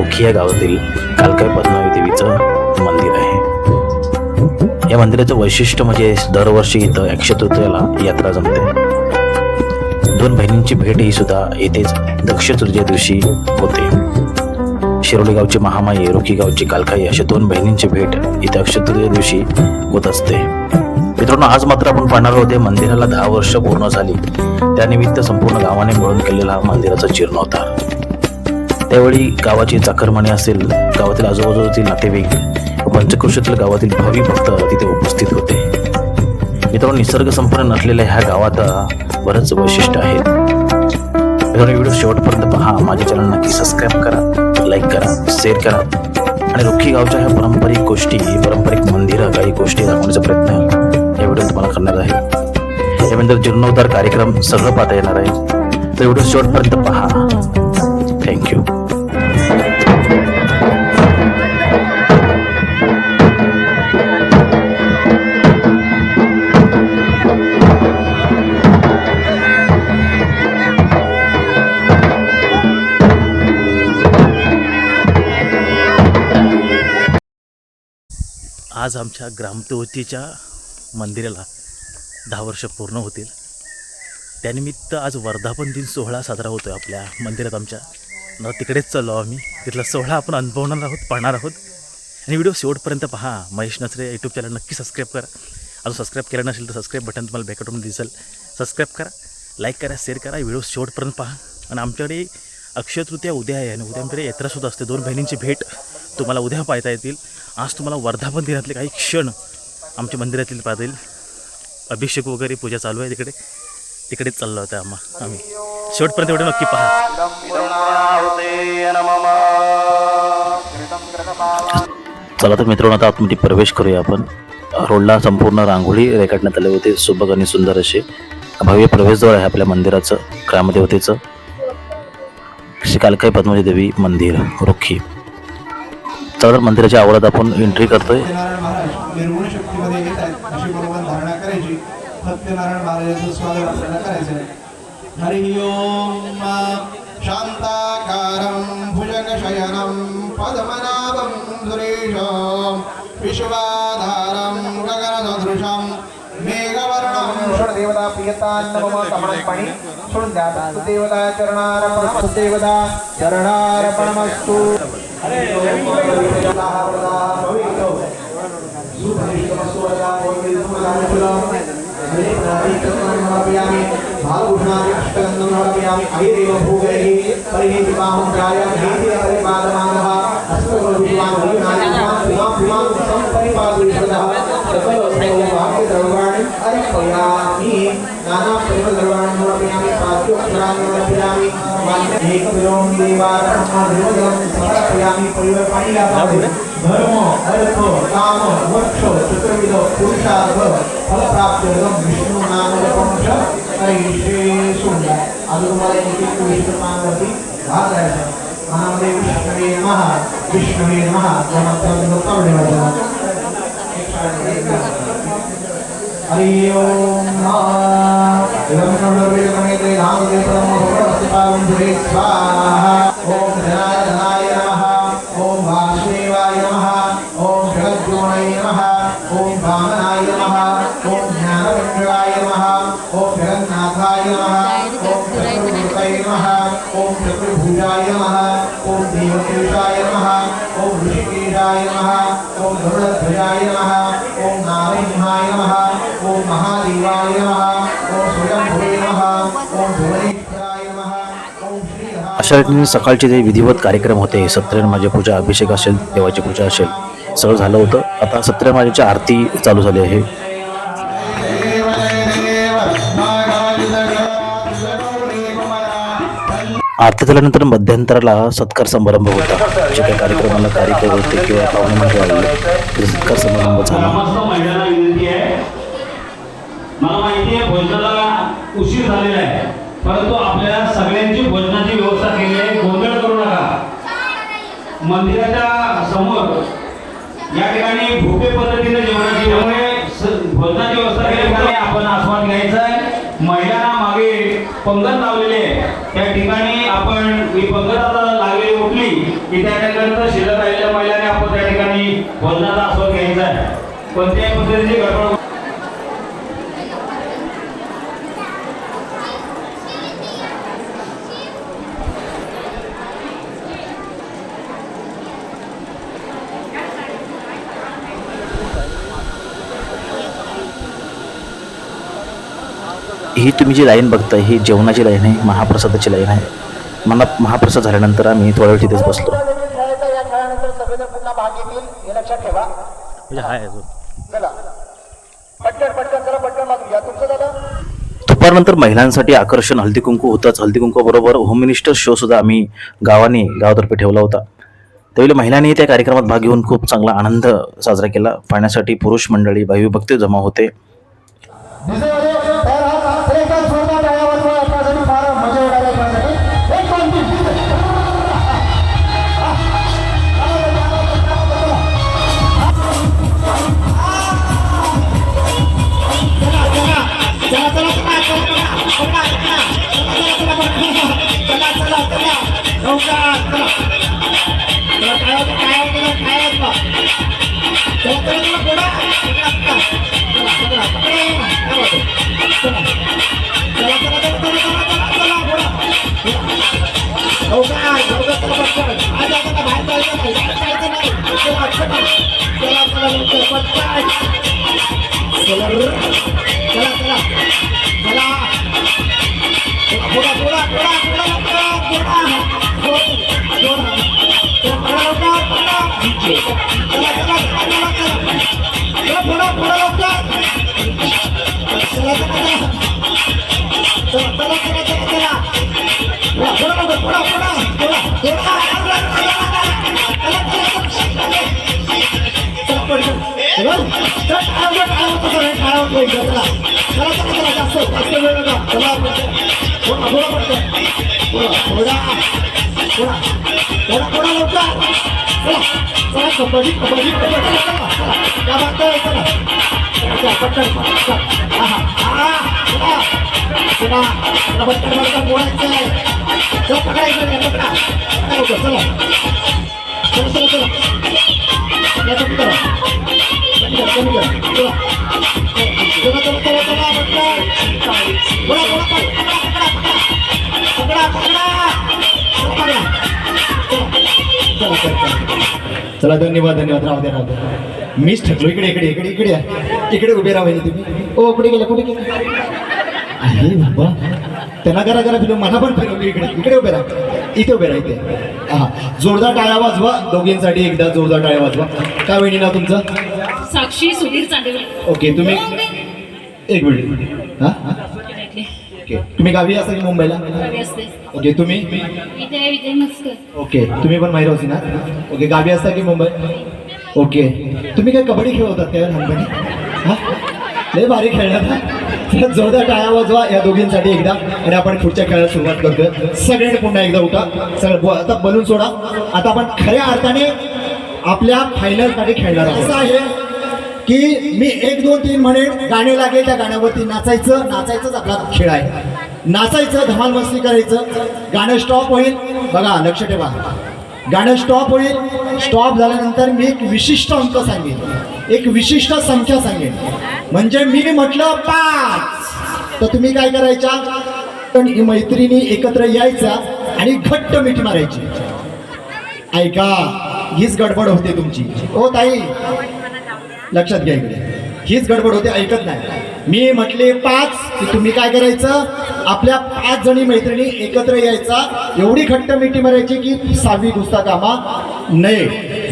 रोखी या गावातील कालकाई पद्मावती देवीचं मंदिर आहे। या मंदिराचं वैशिष्ट्य म्हणजे दरवर्षी इथं अक्षय तृतीयेला यात्रा जमते। दोन बहिणींची भेट ही सुद्धा येथेच दक्ष तृतीया दिवशी होते। शिरोली गावची महामाई, रोखी गावची कालकाई अशा दोन बहिणींची भेट इथे अक्षय तृतीया दिवशी होत असते। मित्रांनो, आज मात्र आपण पाहणार आहोत मंदिराला 10 वर्ष पूर्ण झाली, त्यानिमित्त संपूर्ण गावाने मिळून केलेला हा मंदिराचा जीर्णोद्धार। त्यावेळी गावाची चाकरमानी असेल, गावातील आजूबाजूतील नातेवाईक, पंचक्रोशीतील गावातील भावी भक्त तिथे उपस्थित होते। मित्रांनो, निसर्ग संपन्न नसलेल्या ह्या गावात बरंच वैशिष्ट्य आहे। मित्रांनो, व्हिडिओ शेवटपर्यंत पहा। माझ्या चॅनल नक्की सबस्क्राईब करा, लाईक करा, शेअर करा आणि रोखी गावच्या ह्या पारंपरिक गोष्टी, पारंपरिक मंदिरं, काही गोष्टी दाखवण्याचा प्रयत्न या व्हिडिओ तुम्हाला करणार आहे। यानंतर जीर्णोद्धार कार्यक्रम सगळं पाहता येणार आहे, तर व्हिडिओ शेवटपर्यंत पहा। थँक्यू। आज आमच्या ग्रामदेवतेच्या मंदिराला 10 वर्ष पूर्ण होतील। त्यानिमित्त आज वर्धापन दिन सोहळा साजरा होतो आहे आपल्या मंदिरात आमच्या। तिकडेच चाललो आम्ही, तिथला सोहळा आपण अनुभवणार आहोत, पाहणार आहोत आणि व्हिडिओ शेवटपर्यंत पहा। महेश नचरे यूट्यूब चॅनल नक्की सबस्क्राईब करा। अजून सबस्क्राईब केलं नसेल तर सबस्क्राईब बटन तुम्हाला बॅकवरून दिसेल, सबस्क्राईब करा, लाईक करा, शेअर करा, व्हिडिओ शेवटपर्यंत पहा। आणि आमच्याकडे अक्षय तृतीया उद्या आहे आणि उद्या आमच्याकडे यात्रासुद्धा असते। दोन बहिणींची भेट तुम्हाला उद्या पाहता येतील। आज तुम्हाला वर्धापन दिनातले काही क्षण आमच्या मंदिरातील पाहता येईल। अभिषेक वगैरे पूजा चालू आहे तिकडेच चाललो होतं आम्ही। शेवटपर्यंत व्हिडिओ नक्की पहा। चला तर मित्रांनो, आता आतमध्ये प्रवेश करूया आपण। रोडला संपूर्ण रांगोळी रेखाटण्यात आले होते, सुबक आणि सुंदर असे। भव्य प्रवेशद्वार आहे आपल्या मंदिराचं, ग्रामदेवतेचं, श्री कालकाई पद्मावती देवी मंदिर रोखी। चला तर मंदिराच्या आवारात आपण एंट्री करतोय। निर्गुण शक्तीमध्ये येत आहेत अशी बरोबर धारणा करायची। सत्यनारायण महाराजांचं स्वागत आपल्याला करायचं आहे। हरि ओम शांताकारं भुजगशयनं पद्मनाभं सुरेशं विश्वाधारं गगनसदृशं मेघवर्णं देवता प्रियतान्नमम कमलमणि सुंदर देवता चरणार्पणमस्तु। अरे धर्म अर्थ काम मोक्ष चतुर्विध पुरुषार्थ फलप्राप्त्यर्थम विष्णू नामजपंश कैशे सुंदर। आज तुम्हाला एक विष्णुनामावरती भाग द्यायचा। मनामध्ये विष्णवे नमः, विष्णवे नमः या मंत्राचा जप ठेवायचा। हरि ओम नमः रामदेव परम स्वाहा। ओम धनाय धनाय नमः, ओम वासुदेवाय नमः, ओम जगद्गुरुणे नमः, ओम वामनाय नमः, ओम ज्ञानमंडलाय नमः, ओम जगन्नाथाय नमः, ओम चतुर्मूर्तये नमः, ओम चतुर्भुजाय नमः, ओम देवकेशाय नमः, ओम ऋषिकेशाय नमः, ओम गरुडध्वजाय नमः, ओम नारसिंहाय नमः, ओम महादेवाय नमः, ओम स्वयंभुवे नमः, ओम भुवनेश्वराय नमः, ओम श्री। अशा रीतीने सकाळचे जे विधिवत कार्यक्रम होते, सत्यनारायण पूजा, अभिषेक असेल, देवाची पूजा असेल, सगळं झालं होतं। आता सत्यनारायणाची आरती चालू झाली आहे। आरती झाल्यानंतर मध्यंतराला सत्कार समारंभ होता। जे काही कार्यक्रमाला कार्यक्रम होते किंवा पाहुणे मंडळ आले, सत्कार समारंभ झाला। मला माहिती आहे भोजनाला उशीर झालेला आहे, परंतु आपल्या सगळ्यांची भोजनाची व्यवस्था केली आहे। गोंधळ करू नका। मंदिराच्या समोर या ठिकाणी भोपे पद्धतीने जेवणाची, त्यामुळे भोजनाची व्यवस्था केली का नाही आपण आस्वाद घ्यायचा आहे. महिलांना मागे पंगत लावलेली आहे, त्या ठिकाणी आपण ही पंगत आता लागलेली उठली की त्या ठिकाणी शिल्लक राहिलेल्या महिलांनी आपण त्या ठिकाणी भोजनाचा आस्वाद घ्यायचा आहे. कोणत्याही पद्धतीची गडबड ही तुम्ही जी लाईन बघताय ही जेवणाची लाईन आहे, महाप्रसादाची लाईन आहे. मला महाप्रसाद झाल्यानंतर आम्ही थोड्या वेळ तिथेच बसलो. या खेळानंतर सगळेजण पुन्हा भाग घेतील हे लक्षात ठेवा. चला पटकन चला पटकन मागून घ्या तुमचं दादा. दुपारनंतर महिलांसाठी आकर्षण हळदी कुंकू होताच. हळदी कुंकू बरोबर होम मिनिस्टर शो सुद्धा आम्ही गावातर्फे ठेवला होता. त्यावेळी महिलांनी त्या कार्यक्रमात भाग घेऊन खूप चांगला आनंद साजरा केला. पाहण्यासाठी पुरुष मंडळी भावी भक्त जमा होते. चला धन्यवाद राहू द्या. मीच ठकलो. इकडे उभे राहा तुम्ही. ओ कुठे गेला अरे बाबा त्यांना करा फिरव. मला पण फिरवली. इकडे उभे राहा. इथे उभे राहा. इथे हा जोरदार टाळ्या वाजवा दोघींसाठी. एकदा जोरदार टाळ्या वाजवा. काय वहिनी ना तुमचं? साक्षी सुधीर चांदेवले. ओके तुम्ही एक मिनिट. हा ओके तुम्ही गावी असता की मुंबईला? ओके तुम्ही? ओके तुम्ही पण माहिती होती ना? ओके गावी असता की मुंबई? ओके तुम्ही काय कबड्डी खेळत होतात त्या लहानपणी? हा लय भारी खेळणार. जोरदार टाळ्या वाजवा या दोघींसाठी एकदा. आणि आपण पुढच्या खेळाला सुरुवात करतोय. सगळ्यांनी पुन्हा एकदा उठा. सगळं आता बलून सोडा. आता आपण खऱ्या अर्थाने आपल्या फायनलसाठी खेळणार आहोत. असं आहे की मी 1 2 3 म्हणेन, गाणे लागेल त्या गाण्यावरती नाचायचंच आपला खेळ आहे. नाचायचं, धमाल मस्ती करायचं. गाणं स्टॉप होईल बघा, लक्ष ठेवा. गाणं स्टॉप होईल. स्टॉप झाल्यानंतर मी एक विशिष्ट अंक सांगेन, एक विशिष्ट संख्या सांगेन. म्हणजे मी म्हटलं 5 तर तुम्ही काय करायच्या, पण मैत्रिणी एकत्र यायचा आणि घट्ट मिठी मारायची. ऐका हीच गडबड होते तुमची. ओ ताई लक्षात घ्या, इकडे हीच गडबड होते, ऐकत नाही. मी म्हटले 5 की तुम्ही काय करायचं, आपल्या 5 जणी मैत्रिणी एकत्र यायचा, एवढी घट्ट मिठी मारायची की 6वी घुसता कामा नये.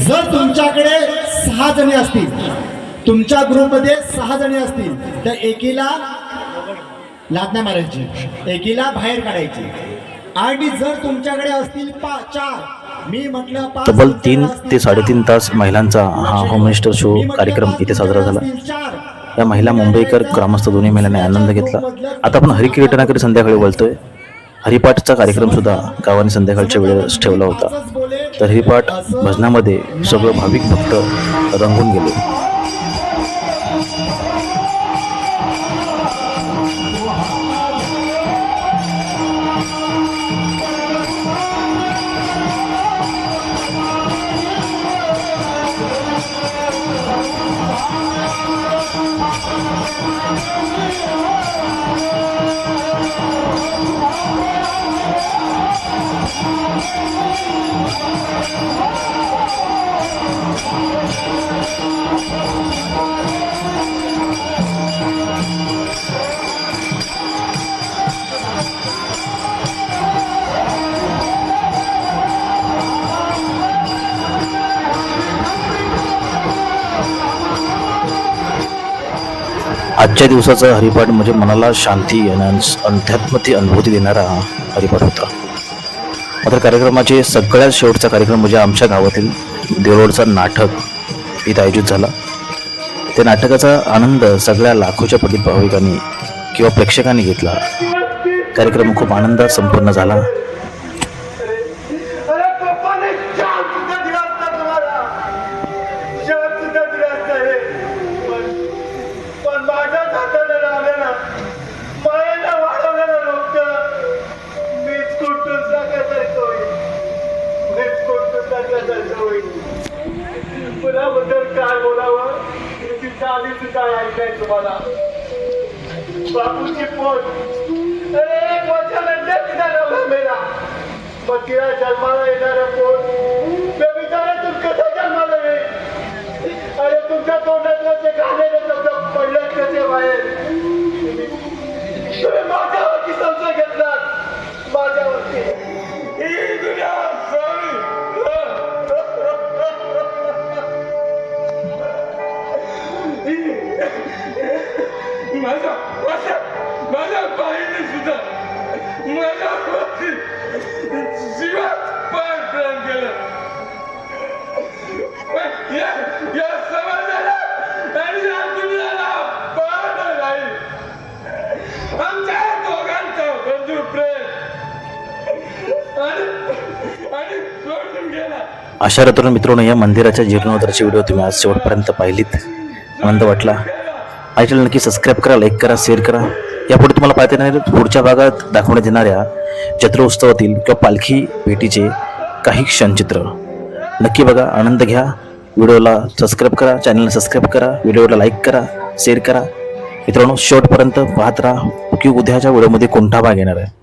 जर तुमच्याकडे 6 जणी असतील, तुमच्या ग्रुपमध्ये 6 जणी असतील तर एकीला लाथ नाही मारायची, एकीला बाहेर काढायची. आणि जर तुमच्याकडे असतील 4, मी म्हटलं तब्बल 3 ते 3.5 तास महिलांचा हा होम मिनिस्टर शो कार्यक्रम इथे साजरा झाला. या महिला मुंबईकर ग्रामस्थ दोन्ही महिलांनी आनंद घेतला. आता आपण हरिकीर्तनाकडे संध्याकाळी वळतोय. हरिपाठचा कार्यक्रम सुद्धा गावाने संध्याकाळच्या वेळेस ठेवला होता. तर हरिपाठ भजनामध्ये सगळं भाविक भक्त रंगून गेले. आजच्या दिवसाचा हरिपाठ म्हणजे मनाला शांती आणि अध्यात्मची अनुभूती देणारा हरिपाठ होता. मात्र कार्यक्रमाचे सगळ्यात शेवटचा कार्यक्रम म्हणजे आमच्या गावातील देवळचा नाटक इथं आयोजित झाला. त्या नाटकाचा आनंद सगळ्या लाखोच्या पटीत भाविकांनी किंवा प्रेक्षकांनी घेतला. कार्यक्रम खूप आनंदात संपन्न झाला. अरे पप्पाने जाम सुद्धा दिला असता तुम्हाला, जाम सुद्धा दिला असता रे. पण माझ्याच हाताने राहिलं ना, मायेला वाढवलेलं नव्हतं. मीच कुठून टाकायसारखं होईल, मीच कुठून टाकायसारखं होईल. पुण्याबद्दल काय बोलावं तिथं आधी सुद्धा ऐकलंय तुम्हाला. बापूची पोट, अरे एक वर्षानंतर तिचा नवरा मेला. मग तिला जन्माला येणारं पोट त्या विचारातून कसं जन्माला येईल? अरे तुमच्या तोंडातलं ते घाणेरडे शब्द पडलेत कसे बाहेर? तुम्ही माझ्यावरती संशय घेतलात, माझ्यावरती. ही दुनिया सोडून माझ्या बाईने सुद्धा माझ्यावरती जीवात पार प्रेम केलं. पण या समाजाला आणि या दुनियाला पाहणं नाही. आमच्या दोघांचं बंधू प्रेम आणि सोडून गेला. अशा तरुण मित्रांनो, या मंदिराच्या जीर्णोद्धाराची व्हिडिओ तुम्ही आज शेवटपर्यंत पाहिलीत, आनंद वाटला. माझ्या चॅनल नक्की सबस्क्राईब करा, लाईक करा, शेअर करा. यापुढे तुम्हाला पाहता येणार पुढच्या भागात दाखवण्यात येणाऱ्या जत्रोत्सवातील किंवा पालखी भेटीचे काही क्षणचित्र नक्की बघा, आनंद घ्या. व्हिडिओला सबस्क्राईब करा, चॅनलला सबस्क्राईब करा, व्हिडिओला लाईक करा, शेअर करा. मित्रांनो, शेवटपर्यंत पाहत राहा की उद्याच्या व्हिडिओमध्ये कोणता भाग येणार आहे.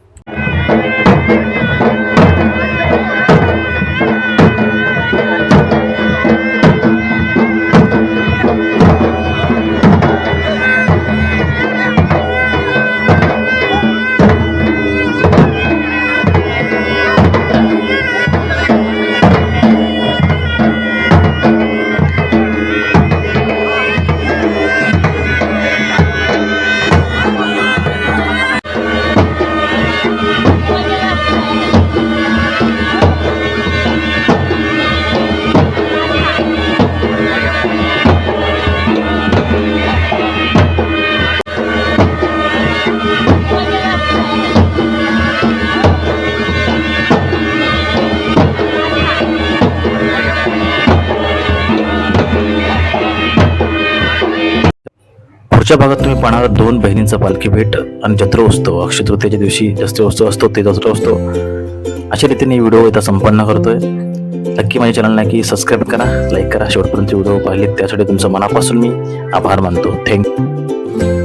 पुढच्या भागात तुम्ही पाहणार दोन बहिणींचा पालखी भेट आणि जत्रोत्सव. अक्षय तृतीयेच्या दिवशी जत्रोत्सव असतो, ते जत्रोत्सव अशा रीतीने व्हिडिओ इथं संपन्न करतोय. नक्की माझ्या चॅनल नक्की सबस्क्राईब करा, लाईक करा. शेवटपर्यंत व्हिडिओ पाहिलेत त्यासाठी तुमचं मनापासून मी आभार मानतो. थँक्यू.